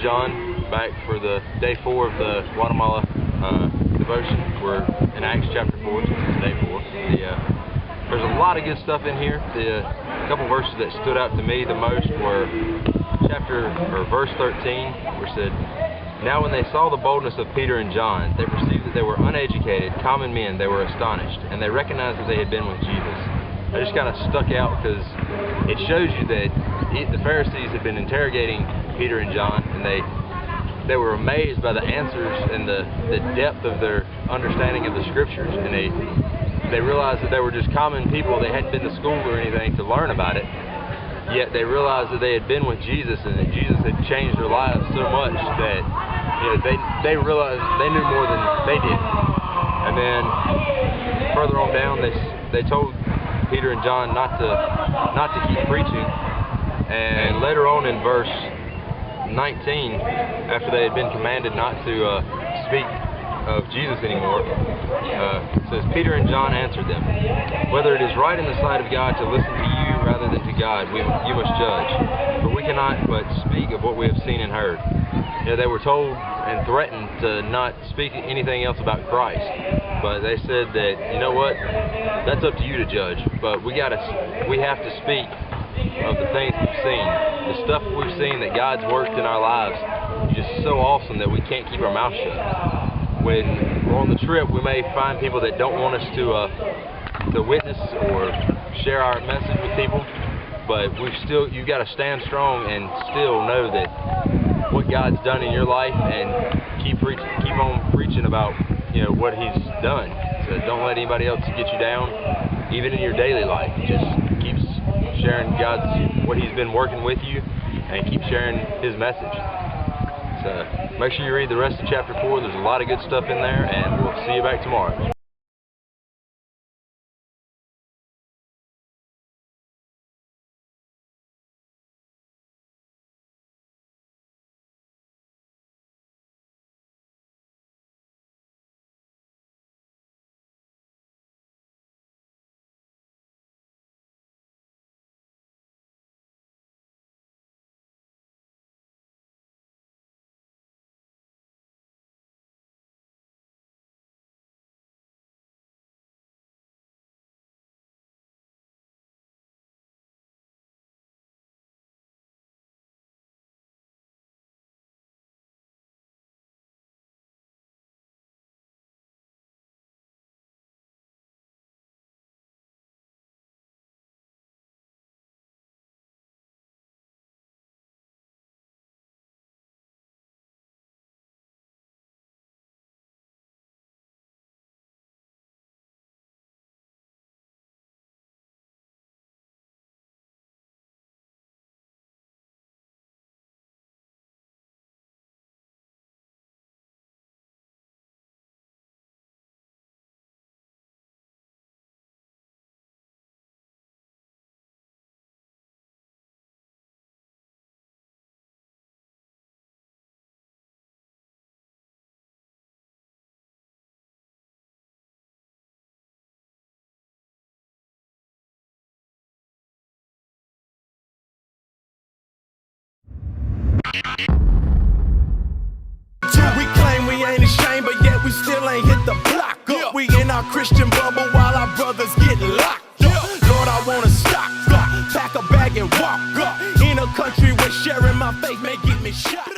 John back for the day 4 of the Guatemala devotion. We're in Acts chapter 4, since it's day 4. There's a lot of good stuff in here. The couple verses that stood out to me the most were verse 13, where it said, "Now when they saw the boldness of Peter and John, they perceived that they were uneducated, common men. They were astonished, and they recognized that they had been with Jesus." That just kind of stuck out because it shows you that the Pharisees had been interrogating Peter and John, and they were amazed by the answers and the depth of their understanding of the scriptures, and they realized that they were just common people. They hadn't been to school or anything to learn about it, yet they realized that they had been with Jesus and that Jesus had changed their lives so much that they realized they knew more than they did. And then further on down, they told Peter and John not to keep preaching. And later on in verse 19, after they had been commanded not to speak of Jesus anymore, it says, "Peter and John answered them, 'Whether it is right in the sight of God to listen to you rather than to God, you must judge. For we cannot but speak of what we have seen and heard.'" They were told and threatened to not speak anything else about Christ. But they said that, you know what, that's up to you to judge. But we have to speak of the things we've seen. The stuff we've seen that God's worked in our lives is just so awesome that we can't keep our mouth shut. When we're on the trip, we may find people that don't want us to witness or share our message with people, but you've got to stand strong and still know that what God's done in your life, and keep on preaching about what He's done. So don't let anybody else get you down, even in your daily life. Just keep sharing what He's been working with you, and keep sharing His message. So make sure you read the rest of chapter 4. There's a lot of good stuff in there, and we'll see you back tomorrow. We claim we ain't ashamed, but yet we still ain't hit the block up. We in our Christian bubble while our brothers get locked up. Lord, I wanna stock up, pack a bag and walk up. In a country where sharing my faith may get me shot.